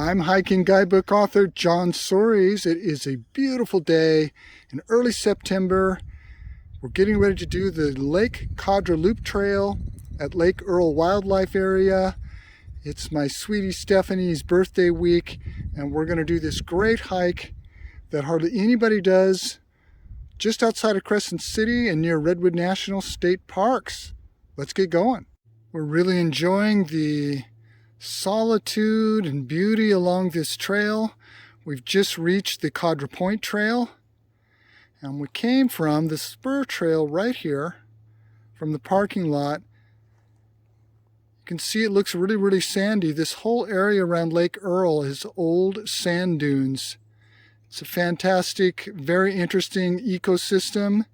I'm hiking guidebook author John Soares. It is a beautiful day in early September. We're getting ready to do the Lake Cadra Loop Trail at Lake Earl Wildlife Area. It's my sweetie Stephanie's birthday week, and we're going to do this great hike that hardly anybody does just outside of Crescent City and near Redwood National State Parks. Let's get going. We're really enjoying the solitude and beauty along this trail. We've just reached the Cadra Point Trail, and we came from the spur trail right here from the parking lot. You can see it looks really sandy. This whole area around Lake Earl is old sand dunes. It's a fantastic, very interesting ecosystem.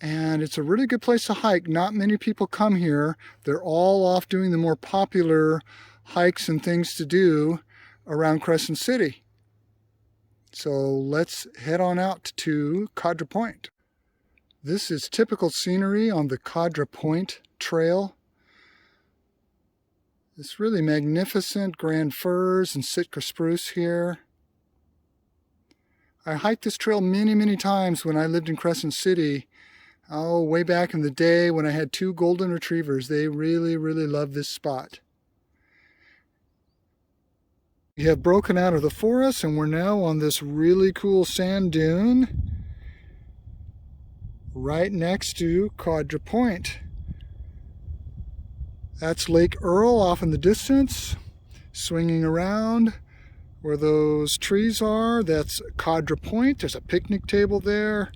And it's a really good place to hike. Not many people come here. They're all off doing the more popular hikes and things to do around Crescent City. So let's head on out to Cadra Point. This is typical scenery on the Cadra Point Trail. This really magnificent grand firs and Sitka spruce here. I hiked this trail many times when I lived in Crescent City. Oh, way back in the day when I had 2 golden retrievers. They really loved this spot. We have broken out of the forest and we're now on this really cool sand dune right next to Cadra Point. That's Lake Earl off in the distance, swinging around where those trees are. That's Cadra Point. There's a picnic table there.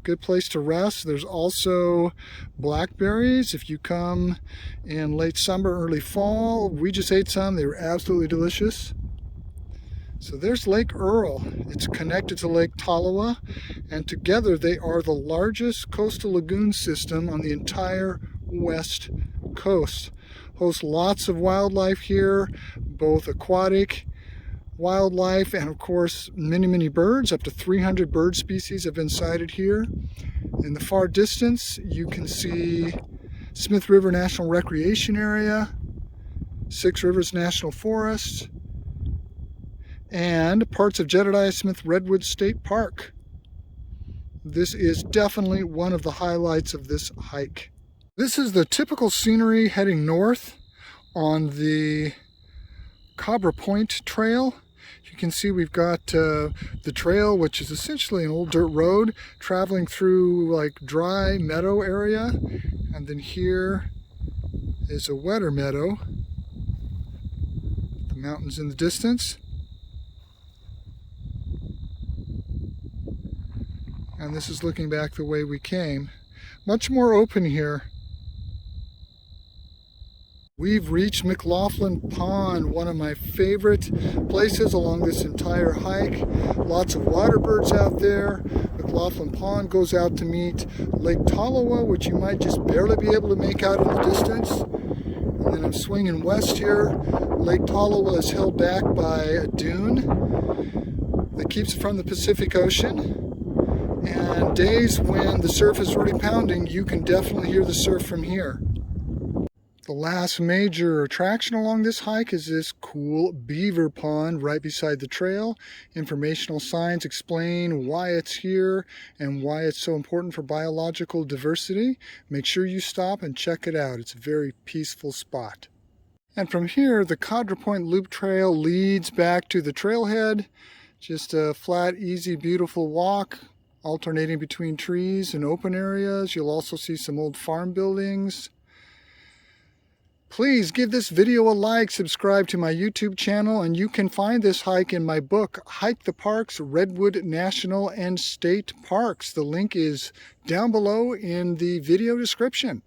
Good place to rest. There's also blackberries if you come in late summer, early fall. We just ate some. They were absolutely delicious. So there's Lake Earl. It's connected to Lake Tolowa, and together they are the largest coastal lagoon system on the entire west coast. Hosts lots of wildlife here, both aquatic wildlife and of course many birds. Up to 300 bird species have been sighted here. In the far distance you can see Smith River National Recreation Area, Six Rivers National Forest, and parts of Jedediah Smith Redwood State Park. This is definitely one of the highlights of this hike. This is the typical scenery heading north on the Cadra Point Trail. You can see we've got the trail, which is essentially an old dirt road traveling through like dry meadow area, and then here is a wetter meadow. The mountains in the distance. And this is looking back the way we came. Much more open here. We've reached Mclaughlin Pond, one of my favorite places along this entire hike. Lots of water birds out there. Mclaughlin Pond goes out to meet Lake Tolowa, which you might just barely be able to make out in the distance. And then I'm swinging west here. Lake Tolowa is held back by a dune that keeps it from the Pacific Ocean. And days when the surf is really pounding, you can definitely hear the surf from here. The last major attraction along this hike is this cool Beaver Pond right beside the trail. Informational signs explain why it's here and why it's so important for biological diversity. Make sure you stop and check it out. It's a very peaceful spot. And from here, the Cadra Point Loop Trail leads back to the trailhead. Just a flat, easy, beautiful walk, alternating between trees and open areas. You'll also see some old farm buildings. Please give this video a like, subscribe to my YouTube channel, and you can find this hike in my book, Hike the Parks, Redwood National and State Parks. The link is down below in the video description.